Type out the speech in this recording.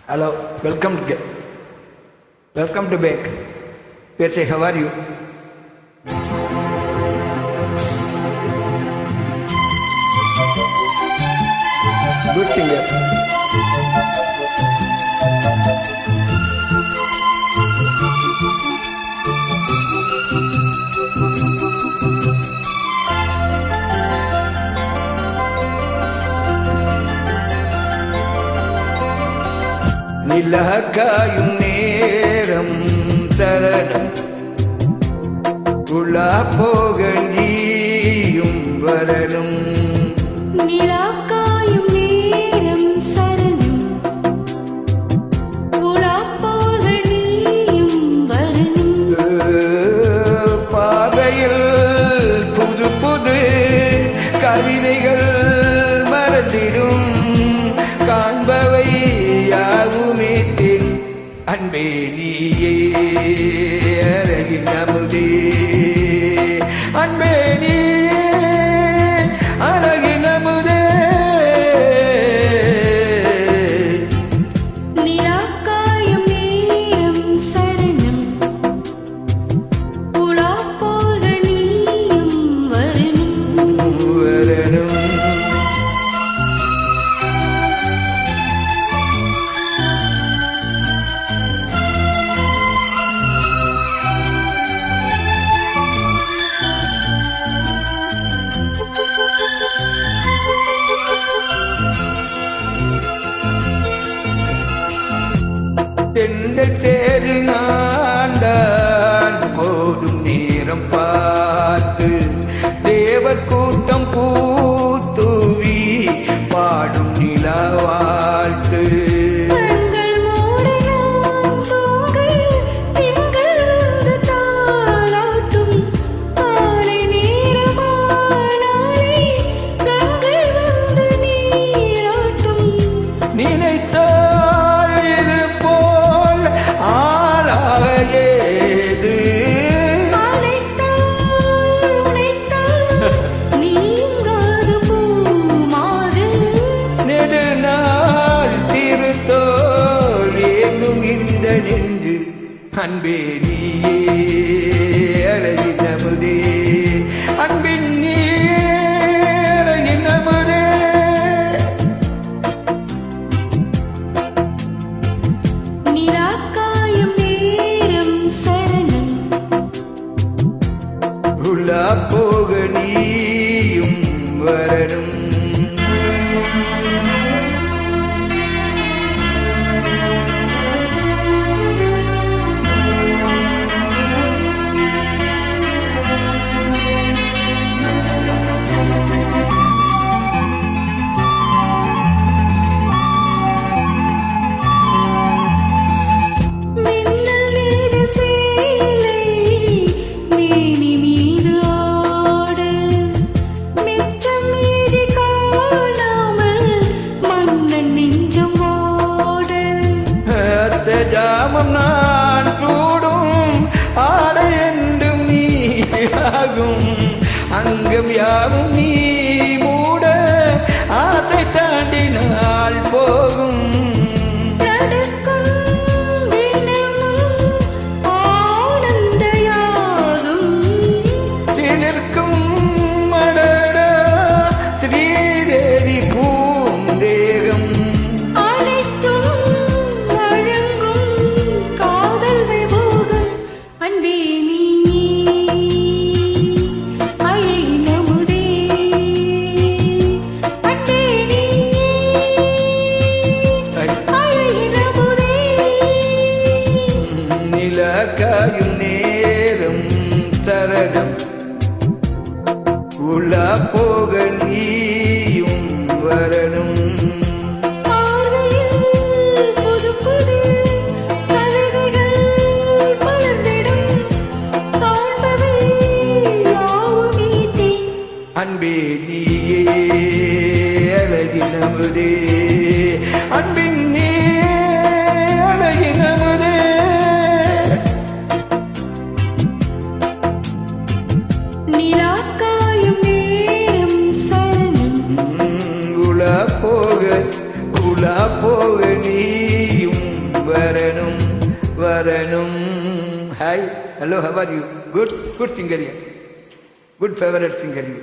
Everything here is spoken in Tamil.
Hello, welcome to back. Petri, how are you? Good singer. நிலக்காயும் நேரம் தரணும் உலா போக நீயும் வரணும். நிலக்காயும் நேரம் சரணம் உலா போக நீயும் வரணும். பாதையில் புது புது கவிதைகள் மறந்திடும் காண்பவை யாவுமே தென் அன்பே நீயே அழகின் அமுதே அன்பே நீயே அழகின் அமுதே. நிலக்காயும் நேரம் சரணம் உலா போக நீயும் வரணும். வரணும். தெண்டல் தேரில் நான்தான் போதும் நேரம் பார்த்து தேவர் கூட்டம் பூத்துவி பாடும் நிலா வாழ்த்து. கண்கள் மூடினான் தூங்கையில் திங்கள் வந்து தாலாட்டும் காலை நேரமானாலே கங்கை வந்து நீராட்டும். நினைத்தால் இது போல் ஆளாக ஏது நீங்காது பூமாது நெடுநாள் திருத்தோல் ஏனும் இந்த நெஞ்சு அன்பே நீயே அழகின் அமுதே அன்பின் நீயே அழகின் அமுதே. நிலக்காயும் நேரம் சரணம் உலா போக நீயும் வரணும். மின்னல் மீது சேலை மேனி மீது ஆடு மிச்சம் மீதி காணாமல் மன்னன் நெஞ்சம் ஓடு. அத்த ஜாமம் நான் கூடும் ஆடை என்றும் நீ ஆகும் அங்கம் யாவும் நீ மூட ஆசை தாண்டினால் போகும். நடக்கும் தினமும் ஆனந்த யாகும் சிலிர்க்கும் மடடா ஸ்ரீதேவி பூந்தேகம் அனைத்தும் வழங்கும் காதல் விபோகம். அன்பே நீயே அழகின் அமுதே அன்பே நீயே அழகின் அமுதே. நிலக்காயும் நேரம் தரணம் உலா போக நீயும் வரணும். பார்வையில் புது புது கவிதைகள் மலர்ந்திடும் காண்பவை யாவுமே தேன் அன்பே நீயே அழகின் அமுதே அன்பின் நீயே அழகின் அமுதே. நிலக்காயும் நேரம் சரணம் உலா போக நீயும் வரணும். Hi, hello, how are you? Good, good singer, good favourite singer you.